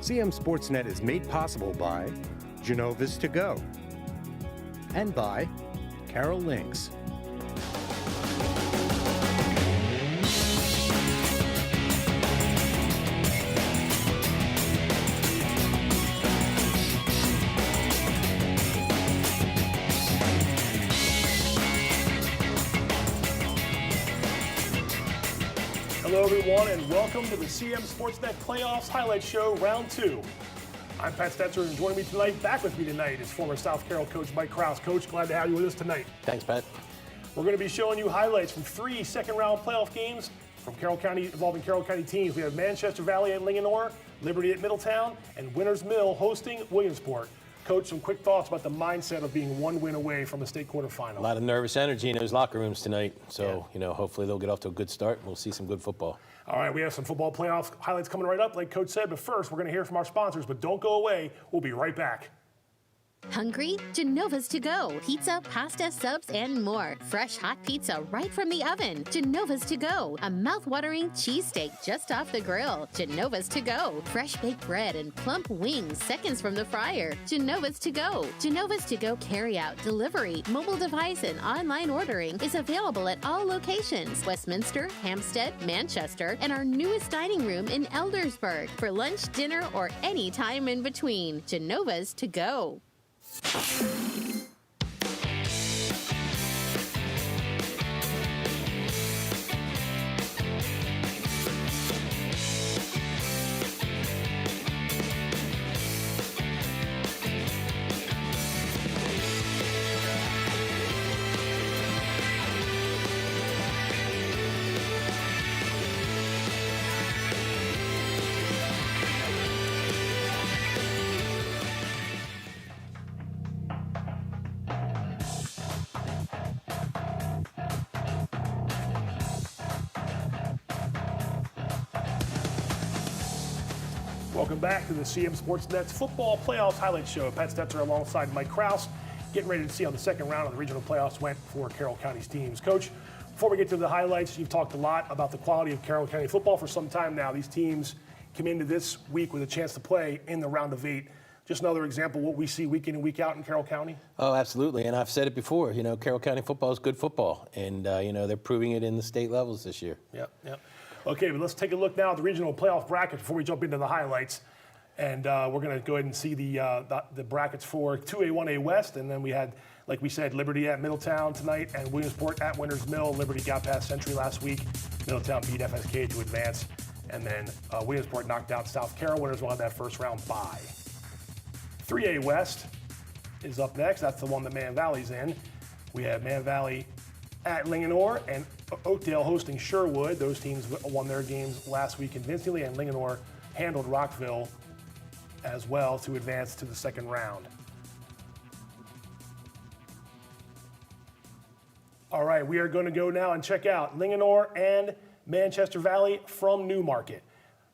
CMSportsNet is made possible by Genova's To Go and by Carroll Links. Hello, everyone, and welcome to the CMSportsNet Playoffs Highlights Show, Round 2. I'm Pat Stoetzer, and joining me tonight, back with me tonight, is former South Carroll coach Mike Kraus. Coach, glad to have you with us tonight. Thanks, Pat. We're going to be showing you highlights from 3 second-round playoff games from Carroll County, involving Carroll County teams. We have Manchester Valley at Linganore, Liberty at Middletown, and Winners Mill hosting Williamsport. Coach, some quick thoughts about the mindset of being one win away from a state quarterfinal. A lot of nervous energy in those locker rooms tonight. So, hopefully they'll get off to a good start. We'll see some good football. All right, we have some football playoff highlights coming right up, like Coach said. But first, we're going to hear from our sponsors. But don't go away. We'll be right back. Hungry? Genova's To Go. Pizza, pasta, subs, and more. Fresh hot pizza right from the oven. Genova's To Go. A mouth-watering cheesesteak just off the grill. Genova's To Go. Fresh baked bread and plump wings seconds from the fryer. Genova's To Go. Genova's To Go carry-out, delivery, mobile device, and online ordering is available at all locations. Westminster, Hampstead, Manchester, and our newest dining room in Eldersburg. For lunch, dinner, or any time in between. Genova's To Go. Welcome back to the CMSportsNet's Football Playoffs Highlights Show. Pat Stoetzer alongside Mike Kraus, getting ready to see how the second round of the regional playoffs went for Carroll County's teams. Coach, before we get to the highlights, you've talked a lot about the quality of Carroll County football for some time now. These teams come into this week with a chance to play in the round of 8. Just another example of what we see week in and week out in Carroll County? Oh, absolutely. And I've said it before, Carroll County football is good football. And, they're proving it in the state levels this year. Yep. Okay, but let's take a look now at the regional playoff bracket before we jump into the highlights. And we're going to go ahead and see the brackets for 2A, 1A West. And then we had, like we said, Liberty at Middletown tonight and Williamsport at Winners Mill. Liberty got past Century last week. Middletown beat FSK to advance. And then Williamsport knocked out South Carroll. Winners will have that first round bye. 3A West is up next. That's the one that Man Valley's in. We have Man Valley at Linganore and Oakdale hosting Sherwood. Those teams won their games last week convincingly, and Linganore handled Rockville as well to advance to the second round. All right, we are going to go now and check out Linganore and Manchester Valley from Newmarket.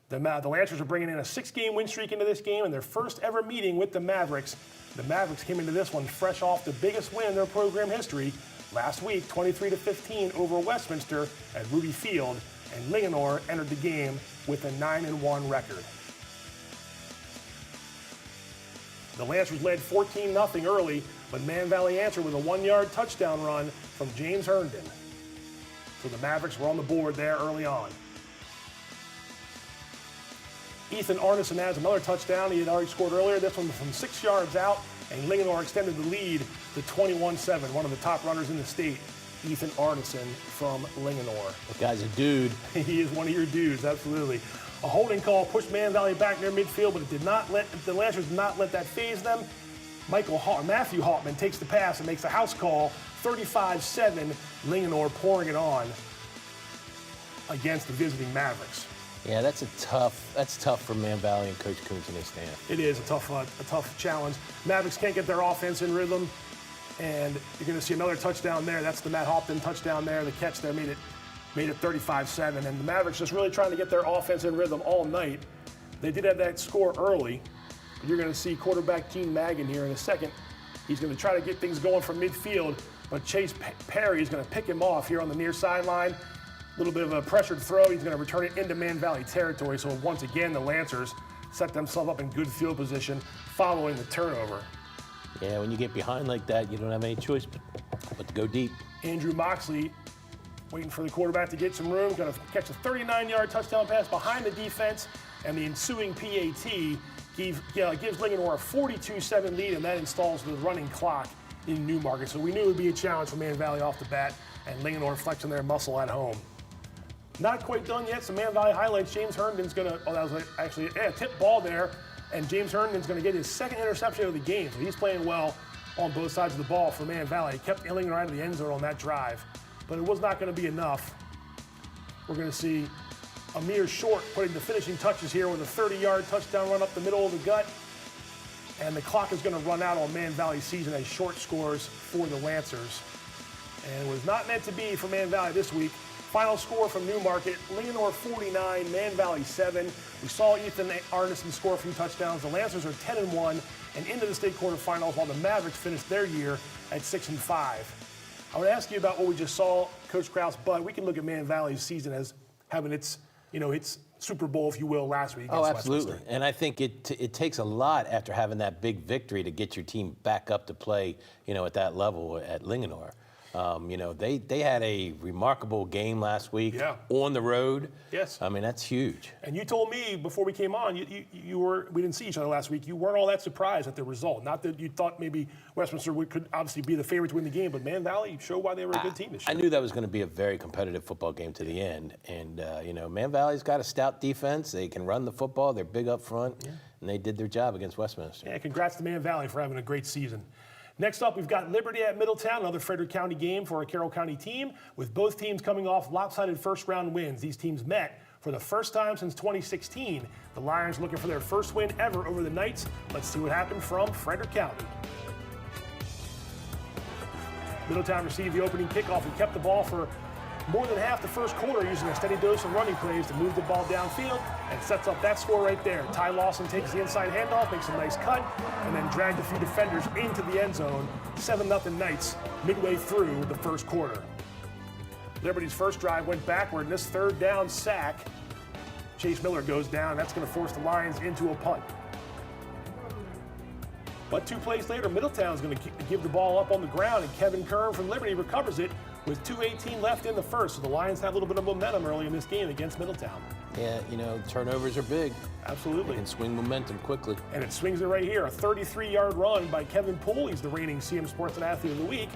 The Lancers are bringing in a 6-game win streak into this game, and their first ever meeting with the Mavericks. The Mavericks came into this one fresh off the biggest win in their program history last week, 23-15 over Westminster at Ruby Field, and Linganore entered the game with a 9-1 record. The Lancers led 14-0 early, but Man Valley answered with a 1-yard touchdown run from James Herndon. So the Mavericks were on the board there early on. Ethan Arneson has another touchdown. He had already scored earlier, this one from 6 yards out, and Linganore extended the lead to 21-7, one of the top runners in the state, Ethan Arneson from Linganore. That guy's a dude. He is one of your dudes, absolutely. A holding call pushed Man Valley back near midfield, but the Lancers did not let that faze them. Matthew Hauptman takes the pass and makes a house call, 35-7, Linganore pouring it on against the visiting Mavericks. Yeah, that's tough for Man Valley and Coach Kuntz and his staff. It is a tough challenge. Mavericks can't get their offense in rhythm, and you're going to see another touchdown there. That's the Matt Hauptman touchdown there. The catch there made it 35-7, and the Mavericks just really trying to get their offense in rhythm all night. They did have that score early. You're going to see quarterback Gene Magan here in a second. He's going to try to get things going from midfield, but Chase Perry is going to pick him off here on the near sideline. A little bit of a pressured throw. He's going to return it into Man Valley territory. So once again, the Lancers set themselves up in good field position following the turnover. Yeah, when you get behind like that, you don't have any choice but to go deep. Andrew Moxley waiting for the quarterback to get some room, going to catch a 39-yard touchdown pass behind the defense, and the ensuing PAT gives Linganore a 42-7 lead, and that installs the running clock in Newmarket. So we knew it would be a challenge for Man Valley off the bat, and Linganore flexing their muscle at home. Not quite done yet. Some Man Valley highlights. James Herndon's going to, that was actually a tip ball there, and James Herndon's going to get his second interception of the game. So he's playing well on both sides of the ball for Man Valley. He kept Linganore out of the end zone on that drive, but it was not going to be enough. We're going to see Amir Short putting the finishing touches here with a 30-yard touchdown run up the middle of the gut. And the clock is going to run out on Man Valley season as Short scores for the Lancers. And it was not meant to be for Man Valley this week. Final score from Newmarket, Linganore 49, Man Valley 7. We saw Ethan Arneson score a few touchdowns. The Lancers are 10-1 and into the state quarterfinals, while the Mavericks finished their year at 6-5. I would ask you about what we just saw, Coach Kraus, but we can look at Man Valley's season as having its Super Bowl, if you will, last week. Oh, absolutely. And I think it takes a lot after having that big victory to get your team back up to play, at that level at Linganore. They had a remarkable game last week on the road. Yes. I mean, that's huge. And you told me before we came on, we didn't see each other last week, you weren't all that surprised at the result. Not that you thought maybe Westminster could obviously be the favorite to win the game, but Man Valley showed why they were a good team this year. I knew that was going to be a very competitive football game to the end. And, Man Valley's got a stout defense. They can run the football. They're big up front. Yeah. And they did their job against Westminster. Yeah, congrats to Man Valley for having a great season. Next up, we've got Liberty at Middletown, another Frederick County game for a Carroll County team, with both teams coming off lopsided first-round wins. These teams met for the first time since 2016. The Lions looking for their first win ever over the Knights. Let's see what happened from Frederick County. Middletown received the opening kickoff and kept the ball for more than half the first quarter, using a steady dose of running plays to move the ball downfield, and sets up that score right there. Ty Lawson takes the inside handoff, makes a nice cut, and then dragged a few defenders into the end zone. 7-0 Knights midway through the first quarter. Liberty's first drive went backward, and this third down sack, Chase Miller goes down. That's going to force the Lions into a punt. But 2 plays later, Middletown's going to give the ball up on the ground, and Kevin Kern from Liberty recovers it with 2:18 left in the first. So the Lions have a little bit of momentum early in this game against Middletown. Yeah, turnovers are big. Absolutely. They can swing momentum quickly. And it swings it right here. A 33-yard run by Kevin Poole. He's the reigning CMSportsNet Athlete of the Week.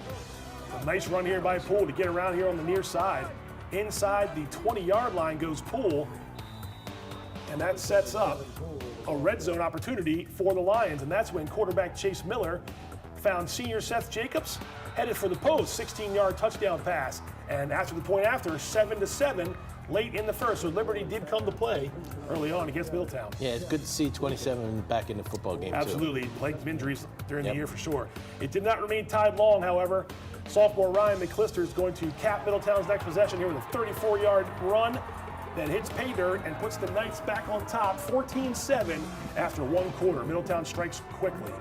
A nice run here by Poole to get around here on the near side. Inside the 20-yard line goes Poole. And that sets up a red zone opportunity for the Lions. And that's when quarterback Chase Miller found senior Seth Jacobs, headed for the post, 16-yard touchdown pass. And after the point after, 7-7 late in the first. So Liberty did come to play early on against Middletown. Yeah, it's good to see 27 back in the football game, Absolutely. Plagued injuries during the year for sure. It did not remain tied long, however. Sophomore Ryan McClister is going to cap Middletown's next possession here with a 34-yard run that hits pay dirt and puts the Knights back on top, 14-7 after one quarter. Middletown strikes quickly.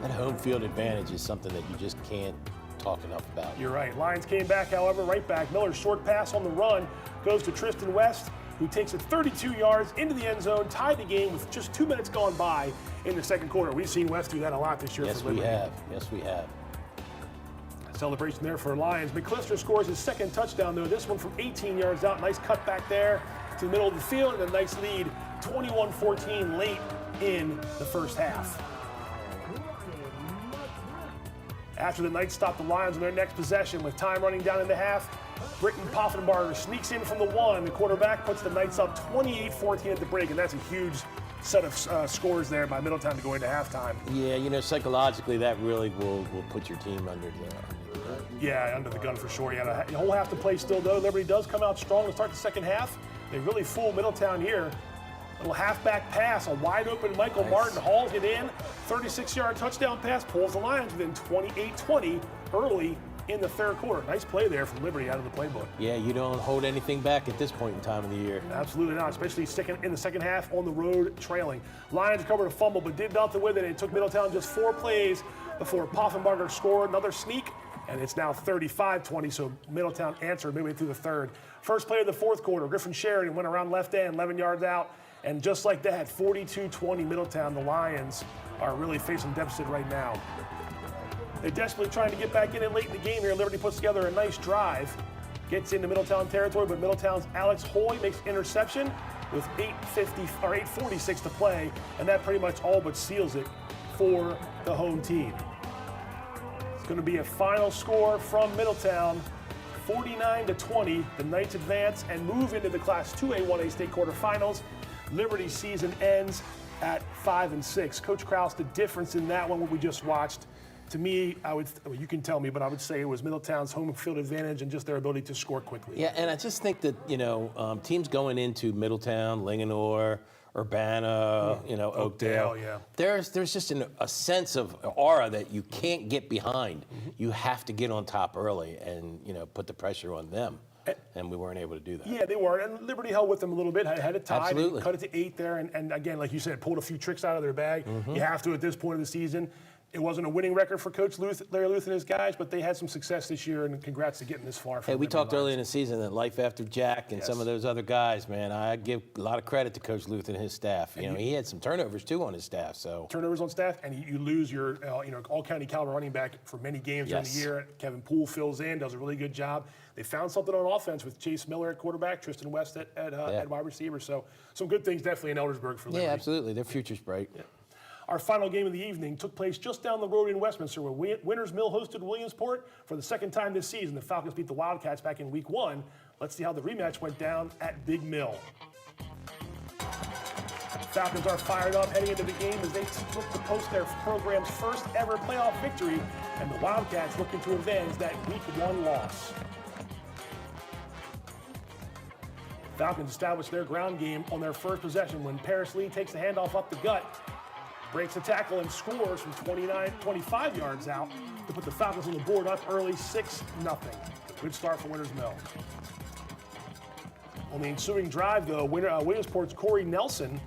That home field advantage is something that you just can't talk enough about. You're right. Lions came back, however, right back. Miller's short pass on the run goes to Tristan West, who takes it 32 yards into the end zone, tied the game with just 2 minutes gone by in the second quarter. We've seen West do that a lot this year. Yes, we have. Yes, we have. Celebration there for Lions. McClister scores his second touchdown, though. This one from 18 yards out. Nice cut back there to the middle of the field, and a nice lead, 21-14 late in the first half. After the Knights stop the Lions on their next possession with time running down into half, Britton Poffenbarger sneaks in from the 1. The quarterback puts the Knights up 28-14 at the break, and that's a huge set of scores there by Middletown to go into halftime. Yeah, psychologically that really will put your team under the gun. Yeah, under the gun for sure. Yeah, the whole half to play still, though. Liberty does come out strong to start the second half. They really fool Middletown here. Little halfback pass, a wide open Michael Martin hauls it in. 36-yard touchdown pass pulls the Lions within 28-20 early in the third quarter. Nice play there from Liberty out of the playbook. Yeah, you don't hold anything back at this point in time of the year. Absolutely not, especially in the second half on the road trailing. Lions recovered a fumble but did nothing with it. It took Middletown just 4 plays before Poffenbarger scored another sneak, and it's now 35-20, so Middletown answered midway through the third. First play of the fourth quarter, Griffin Sheridan went around left end, 11 yards out, And just like that, 42-20 Middletown, the Lions are really facing deficit right now. They're desperately trying to get back in it late in the game here. Liberty puts together a nice drive, gets into Middletown territory, but Middletown's Alex Hoy makes interception with 8:46 to play, and that pretty much all but seals it for the home team. It's going to be a final score from Middletown, 49-20. The Knights advance and move into the Class 2A 1A state quarterfinals. Liberty's season ends at 5-6. Coach Kraus, the difference in that one, what we just watched, to me, you can tell me, but I would say it was Middletown's home field advantage and just their ability to score quickly. Yeah, and I just think that, teams going into Middletown, Linganore, Urbana, Oakdale, yeah. There's just a sense of aura that you can't get behind. Mm-hmm. You have to get on top early and, put the pressure on them. And we weren't able to do that. Yeah, they were. And Liberty held with them a little bit, had it tied, Absolutely. Cut it to 8 there. And again, like you said, pulled a few tricks out of their bag. Mm-hmm. You have to at this point of the season. It wasn't a winning record for Coach Larry Luth and his guys, but they had some success this year, and congrats to getting this far. Hey, we talked early in the season that life after Jack and some of those other guys, man, I give a lot of credit to Coach Luth and his staff. He had some turnovers, too, on his staff. Turnovers on staff, and you lose your all-county caliber running back for many games during the year. Kevin Poole fills in, does a really good job. They found something on offense with Chase Miller at quarterback, Tristan West at wide receiver. So some good things definitely in Eldersburg for Liberty. Yeah, absolutely. Their future's bright. Yeah. Our final game of the evening took place just down the road in Westminster, where Winners Mill hosted Williamsport for the second time this season. The Falcons beat the Wildcats back in Week 1. Let's see how the rematch went down at Big Mill. Falcons are fired up heading into the game as they look to post their program's first ever playoff victory, and the Wildcats looking to avenge that Week 1 loss. Falcons established their ground game on their first possession when Paris Lee takes the handoff up the gut, breaks the tackle and scores from 25 yards out to put the Falcons on the board up early 6-0. Good start for Winners Mill. On the ensuing drive, though, Williamsport's Corey Nelson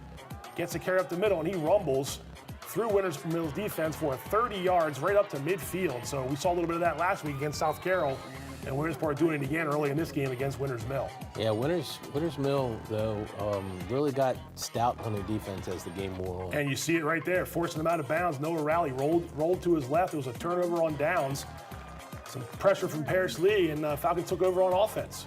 gets a carry up the middle, and he rumbles through Winners Mill's defense for 30 yards right up to midfield. So we saw a little bit of that last week against South Carroll, and Williamsport doing it again early in this game against Winners Mill. Yeah, Winners Mill, though, really got stout on their defense as the game wore on. And you see it right there, forcing them out of bounds. Noah Rowley rolled to his left. It was a turnover on downs. Some pressure from Paris Lee, and Falcons took over on offense.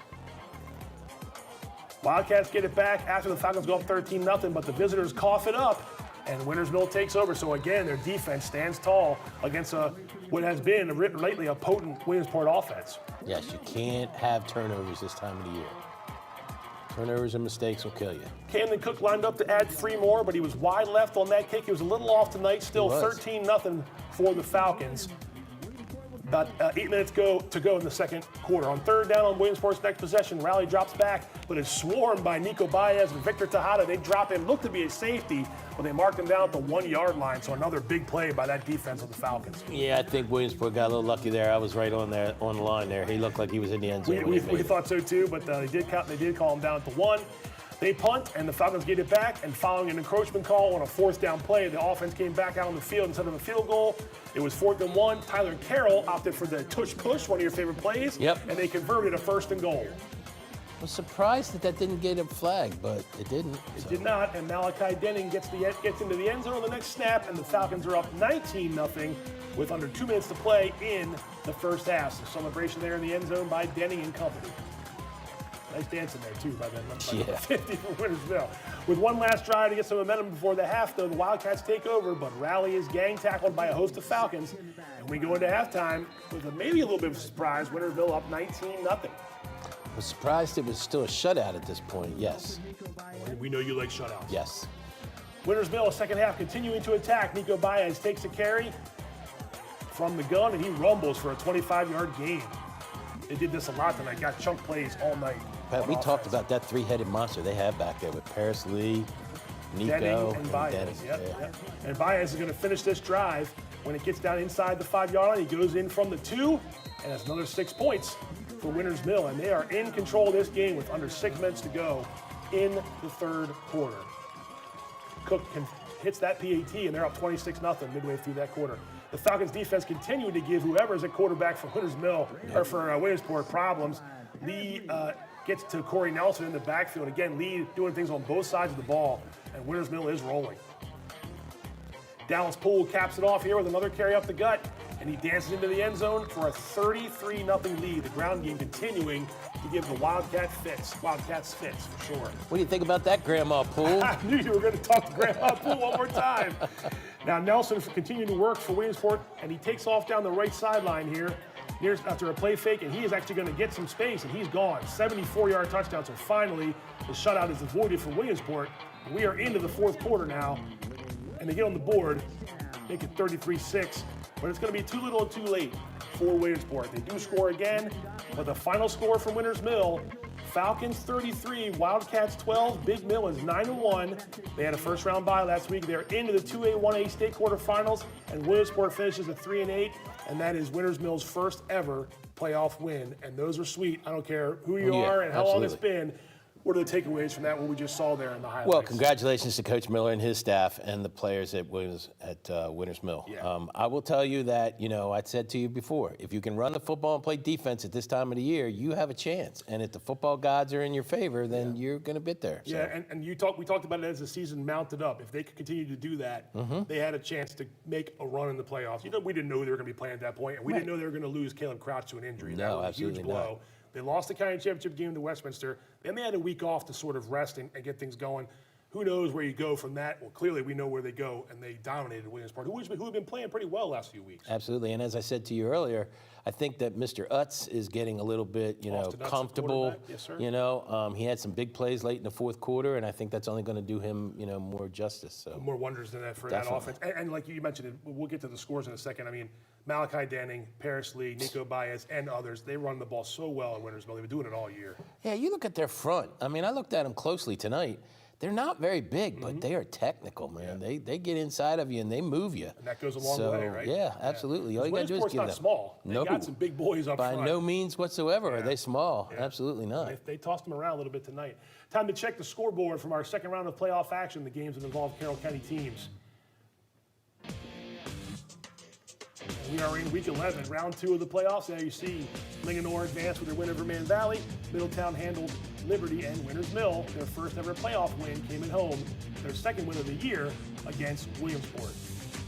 Wildcats get it back after the Falcons go up 13-0, but the visitors cough it up, and Winners Mill takes over. So again, their defense stands tall against what has been lately a potent Williamsport offense. Yes, you can't have turnovers this time of the year. Turnovers and mistakes will kill you. Camden Cook lined up to add 3 more, but he was wide left on that kick. He was a little off tonight, still 13-0 for the Falcons. About 8 minutes to go in the second quarter. On third down on Williamsport's next possession, Rowley drops back, but is swarmed by Nico Baez and Victor Tejada. They drop him, looked to be a safety, but they marked him down at the 1-yard line. So another big play by that defense of the Falcons. Yeah, I think Williamsport got a little lucky there. I was right on the line there. He looked like he was in the end zone. We thought so too, but they did call him down at the 1. They punt, and the Falcons get it back, and following an encroachment call on a 4th down play, the offense came back out on the field instead of a field goal. It was 4th and 1. Tyler Carroll opted for the tush push, one of your favorite plays. Yep. And they converted a 1st and goal. I was surprised that didn't get a flag, but it didn't. It did not, and Malachi Denning gets into the end zone on the next snap, and the Falcons are up 19-0 with under 2 minutes to play in the first half. The celebration there in the end zone by Denning and company. Nice dancing there, too, by the 50 for Winners Mill. With one last drive to get some momentum before the half, though, the Wildcats take over, but Rowley is gang tackled by a host of Falcons. And we go into halftime with maybe a little bit of a surprise. Winners Mill up 19-0. I was surprised it was still a shutout at this point, yes. We know you like shutouts. Yes. Winners Mill, second half, continuing to attack. Nico Baez takes a carry from the gun, and he rumbles for a 25-yard gain. They did this a lot tonight, got chunk plays all night. Pat, we talked about that 3-headed monster they have back there with Paris Lee, Nico, and Baez. Dennis. Yep. And Baez is going to finish this drive. When it gets down inside the 5-yard line, he goes in from the 2, and that's another 6 points for Winners Mill. And they are in control of this game with under 6 minutes to go in the third quarter. Cook hits that PAT, and they're up 26-0 midway through that quarter. The Falcons defense continued to give whoever's at quarterback for Winners Mill or for Williamsport problems. Lee gets to Corey Nelson in the backfield. Again, Lee doing things on both sides of the ball, and Winters Mill is rolling. Dallas Poole caps it off here with another carry up the gut, and he dances into the end zone for a 33-0 lead. The ground game continuing to give the Wildcats fits for sure. What do you think about that, Grandma Poole? I knew you were going to talk to Grandma Poole one more time. Now Nelson continuing to work for Williamsport, and he takes off down the right sideline here after a play fake, and he is actually going to get some space, and he's gone. 74-yard touchdown, so finally the shutout is avoided for Williamsport. We are into the fourth quarter now, and they get on the board, make it 33-6, but it's going to be too little too late for Williamsport. They do score again, but the final score from Winters Mill, Falcons 33, Wildcats 12. Big Mill is 9-1. They had a first-round bye last week. They're into the 2A, 1A state quarterfinals, and Williamsport finishes at 3-8, and that is Winters Mill's first ever playoff win. And those are sweet. I don't care who you are and how long it's been. What are the takeaways from that, what we just saw there in the highlights? Well, congratulations to Coach Miller and his staff and the players at Winters Mill. Yeah. I will tell you that, I said to you before, if you can run the football and play defense at this time of the year, you have a chance. And if the football gods are in your favor, then you're going to be there. So. Yeah, and we talked about it as the season mounted up. If they could continue to do that, they had a chance to make a run in the playoffs. We didn't know they were going to be playing at that point, and we didn't know they were going to lose Caleb Crouch to an injury. That was a huge blow. Not. They lost the county championship game to Westminster. Then they had a week off to sort of rest and get things going. Who knows where you go from that? Well, clearly we know where they go, and they dominated Williamsport, who have been playing pretty well last few weeks. Absolutely, and as I said to you earlier, I think that Mr. Utz is getting a little bit, comfortable. Yes, sir. He had some big plays late in the fourth quarter, and I think that's only going to do him, more justice. So more wonders than that for that offense. And like you mentioned, we'll get to the scores in a second. I mean, Malachi Denning, Paris Lee, Nico Baez, and others, they run the ball so well in Winters Mill. They've been doing it all year. Yeah, you look at their front. I mean, I looked at them closely tonight. They're not very big, but they are technical, man. Yeah. They get inside of you and they move you. And that goes a long way, right? Yeah, absolutely. All you got to do is give them. Not small. They got some big boys up front. By no means whatsoever are they small. Yeah. Absolutely not. They tossed them around a little bit tonight. Time to check the scoreboard from our second round of playoff action, the games that involve Carroll County teams. We are in week 11, round 2 of the playoffs. Now you see Linganore advance with their win over Man Valley. Middletown handled Liberty, and Winters Mill, their first ever playoff win, came at home. Their second win of the year against Williamsport.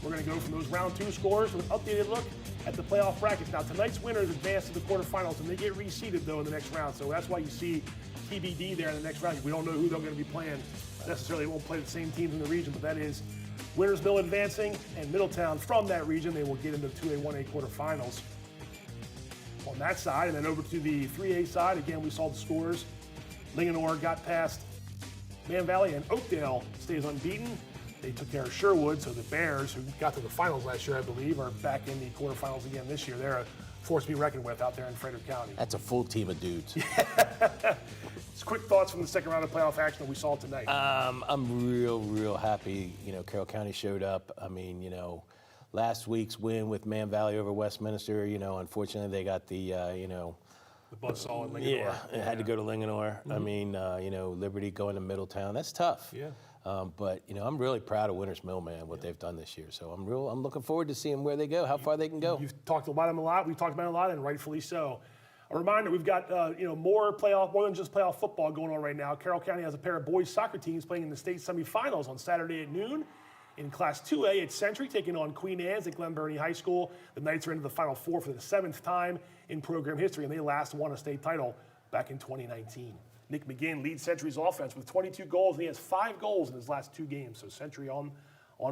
We're going to go from those round 2 scores with an updated look at the playoff brackets. Now tonight's winners advance to the quarterfinals, and they get reseeded though in the next round. So that's why you see TBD there in the next round. We don't know who they're going to be playing. Necessarily won't play the same teams in the region, but that is Winters Mill advancing, and Middletown from that region, they will get into the 2A, 1A quarterfinals on that side. And then over to the 3A side, again, we saw the scores. Linganore got past Man Valley, and Oakdale stays unbeaten. They took care of Sherwood, so the Bears, who got to the finals last year, I believe, are back in the quarterfinals again this year. They're a force to be reckoned with out there in Frederick County. That's a full team of dudes. Just quick thoughts from the second round of playoff action that we saw tonight. I'm real happy, Carroll County showed up. I mean, last week's win with Man Valley over Westminster, unfortunately they got the buzzsaw in Linganore. Yeah, it had to go to Linganore. I mean, Liberty going to Middletown, that's tough. Yeah. But I'm really proud of Winters Mill, man, what they've done this year. So I'm looking forward to seeing where they go, how far they can go. You've talked about them a lot. We've talked about it a lot, and rightfully so. A reminder: we've got more than just playoff football going on right now. Carroll County has a pair of boys soccer teams playing in the state semifinals on Saturday at noon. In Class 2A, it's Century taking on Queen Anne's at Glen Burnie High School. The Knights are into the Final Four for the 7th time in program history, and they last won a state title back in 2019. Nick McGinn leads Century's offense with 22 goals, and he has 5 goals in his last 2 games. So Century on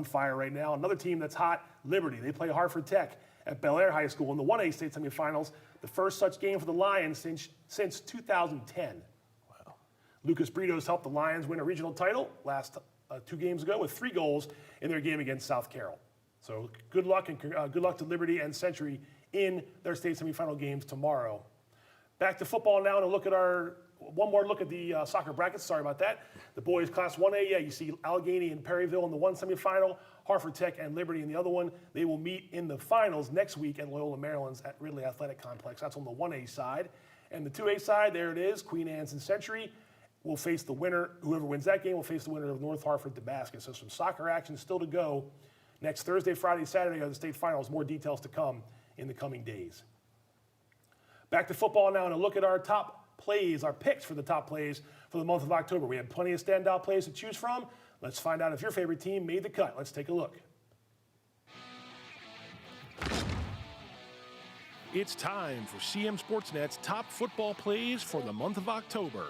fire right now. Another team that's hot, Liberty. They play Hartford Tech at Bel Air High School in the 1A state semifinals. The first such game for the Lions since 2010. Wow. Lucas Britos helped the Lions win a regional title last 2 games ago with 3 goals in their game against South Carroll. So good luck, and good luck to Liberty and Century in their state semifinal games tomorrow. Back to football now, and one more look at the soccer brackets. Sorry about that. The boys Class 1A, you see Allegheny and Perryville in the one semifinal, Hartford Tech and Liberty in the other one. They will meet in the finals next week at Loyola Maryland's at Ridley Athletic Complex. That's on the 1A side. And the 2A side, there it is, Queen Anne's and Century will face the winner. Whoever wins that game will face the winner of North Hartford Damascus. So some soccer action still to go. Next Thursday, Friday, Saturday are the state finals. More details to come in the coming days. Back to football now, and a look at our top plays, our picks for the top plays for the month of October. We have plenty of standout plays to choose from. Let's find out if your favorite team made the cut. Let's take a look. It's time for CMSportsNet's top football plays for the month of October.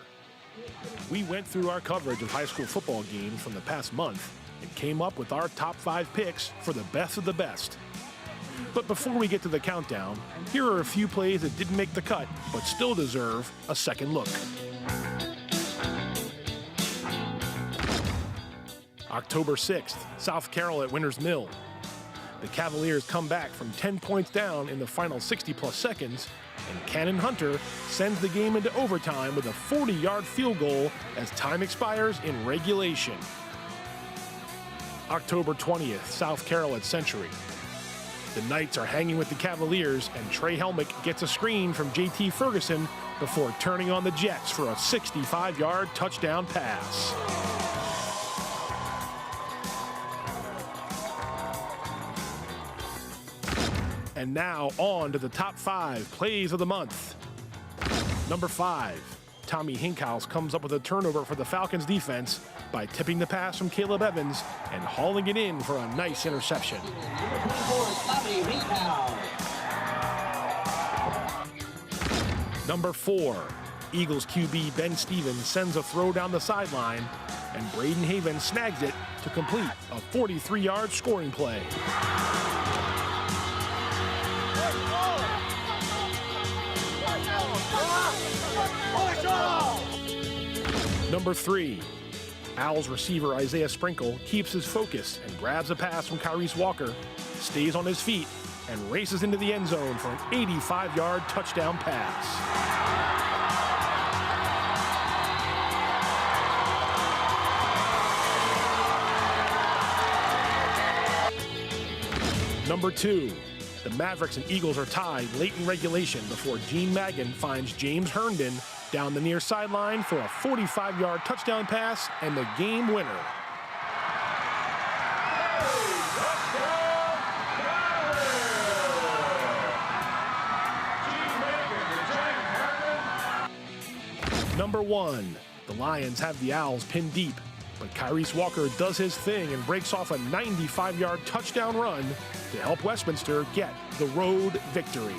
We went through our coverage of high school football games from the past month and came up with our top 5 picks for the best of the best. But before we get to the countdown, here are a few plays that didn't make the cut but still deserve a second look. October 6th, South Carroll at Winter's Mill. The Cavaliers come back from 10 points down in the final 60-plus seconds, and Cannon Hunter sends the game into overtime with a 40-yard field goal as time expires in regulation. October 20th, South Carroll at Century. The Knights are hanging with the Cavaliers, and Trey Helmick gets a screen from J.T. Ferguson before turning on the Jets for a 65-yard touchdown pass. And now on to the top 5 plays of the month. Number 5, Tommy Hinkhouse comes up with a turnover for the Falcons defense by tipping the pass from Caleb Evans and hauling it in for a nice interception. Number 4, Eagles QB Ben Stevens sends a throw down the sideline, and Braden Haven snags it to complete a 43-yard scoring play. Number 3, Owls receiver Isaiah Sprinkle keeps his focus and grabs a pass from Kyrese Walker, stays on his feet, and races into the end zone for an 85-yard touchdown pass. Number 2, the Mavericks and Eagles are tied late in regulation before Gene Magan finds James Herndon down the near sideline for a 45-yard touchdown pass and the game winner. Number 1, the Lions have the Owls pinned deep, but Kyrese Walker does his thing and breaks off a 95-yard touchdown run to help Westminster get the road victory.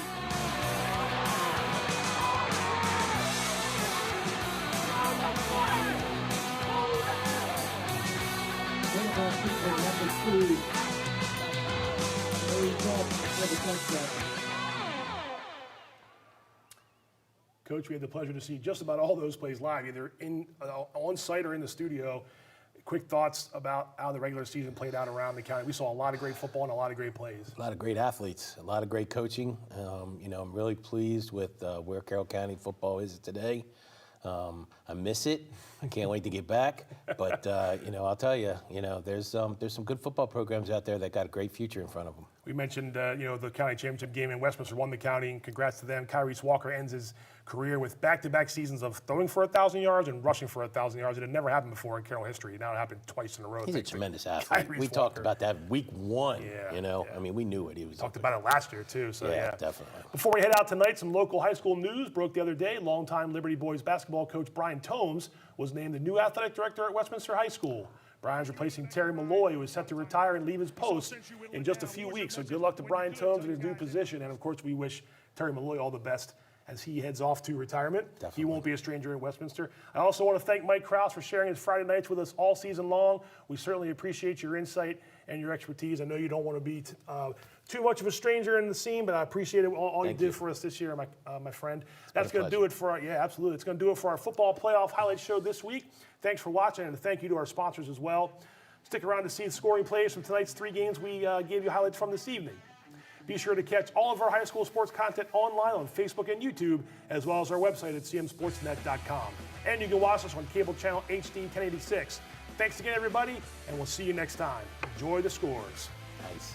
Coach, we had the pleasure to see just about all those plays live, either on site or in the studio. Quick thoughts about how the regular season played out around the county. We saw a lot of great football and a lot of great plays. A lot of great athletes, a lot of great coaching. I'm really pleased with where Carroll County football is today. I miss it. I can't wait to get back. But I'll tell you, there's some good football programs out there that got a great future in front of them. We mentioned, the county championship game in Westminster won the county, and congrats to them. Kyrese Walker ends his career with back-to-back seasons of throwing for 1,000 yards and rushing for 1,000 yards. It had never happened before in Carroll history. Now it happened twice in a row. He's a tremendous athlete. We talked about that week 1. Yeah. I mean, we knew what he was. Talked about it last year too. So yeah, definitely. Before we head out tonight, some local high school news broke the other day. Longtime Liberty boys basketball coach Brian Tomes was named the new athletic director at Westminster High School. Brian's replacing Terry Malloy, who is set to retire and leave his post in just a few weeks. So good luck to Brian Tomes in his new position. And of course, we wish Terry Malloy all the best as he heads off to retirement. Definitely. He won't be a stranger in Westminster. I also want to thank Mike Kraus for sharing his Friday nights with us all season long. We certainly appreciate your insight and your expertise. I know you don't want to be too much of a stranger in the scene, but I appreciate it all you did for us this year, my friend. That's going to do it for our, absolutely. It's going to do it for our football playoff highlights show this week. Thanks for watching, and thank you to our sponsors as well. Stick around to see the scoring plays from tonight's 3 games we gave you highlights from this evening. Be sure to catch all of our high school sports content online on Facebook and YouTube, as well as our website at cmsportsnet.com. And you can watch us on cable channel HD 1086. Thanks again, everybody, and we'll see you next time. Enjoy the scores. Nice.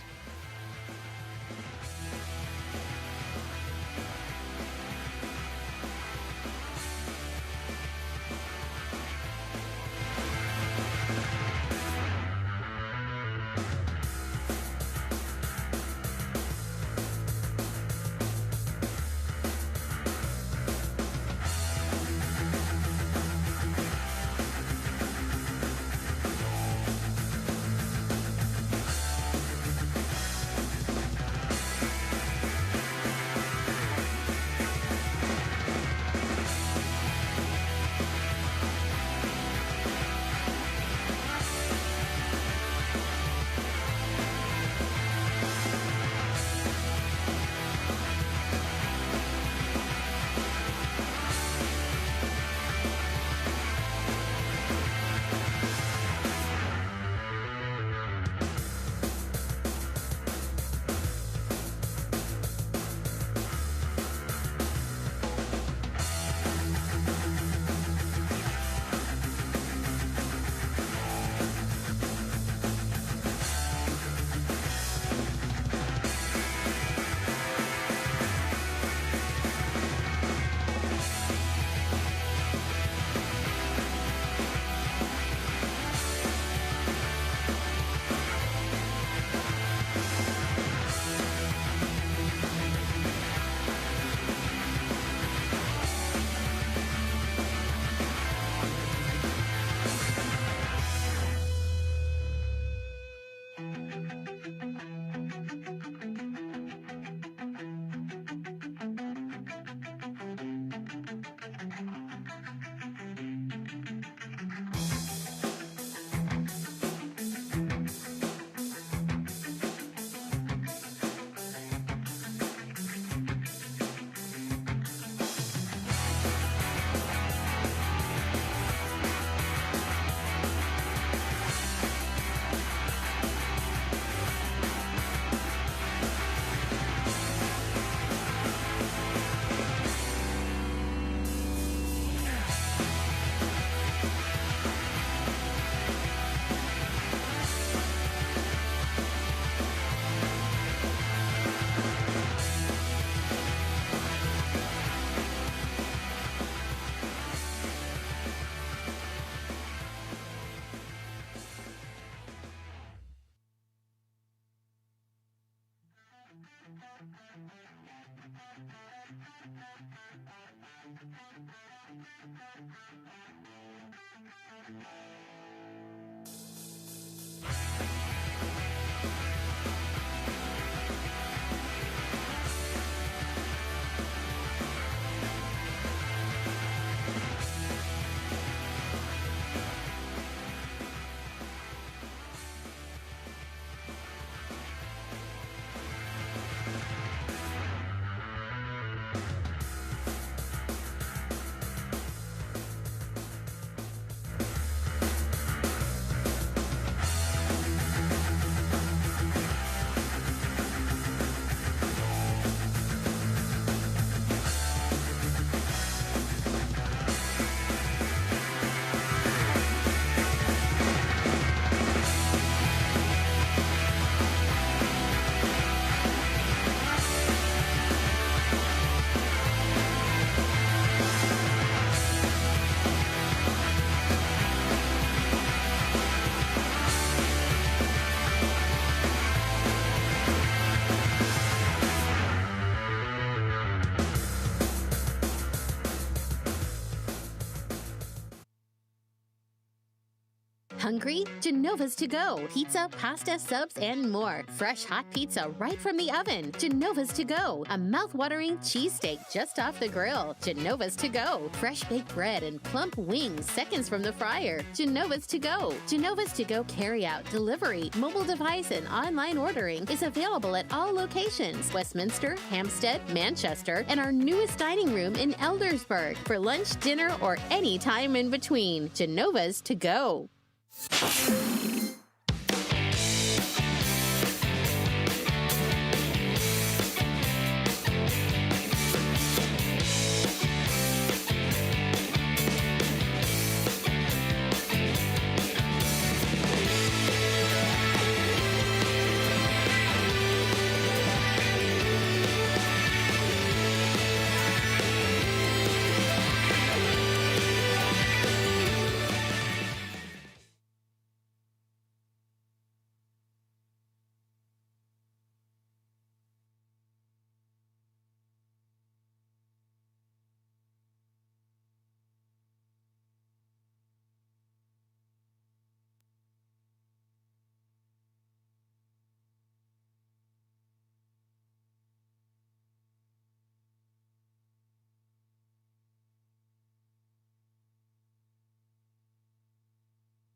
Hungry? Genova's to go. Pizza, pasta, subs, and more. Fresh hot pizza right from the oven. Genova's to go. A mouth-watering cheesesteak just off the grill. Genova's to go. Fresh baked bread and plump wings seconds from the fryer. Genova's to go. Genova's to go carry-out, delivery, mobile device, and online ordering is available at all locations. Westminster, Hampstead, Manchester, and our newest dining room in Eldersburg. For lunch, dinner, or any time in between. Genova's to go.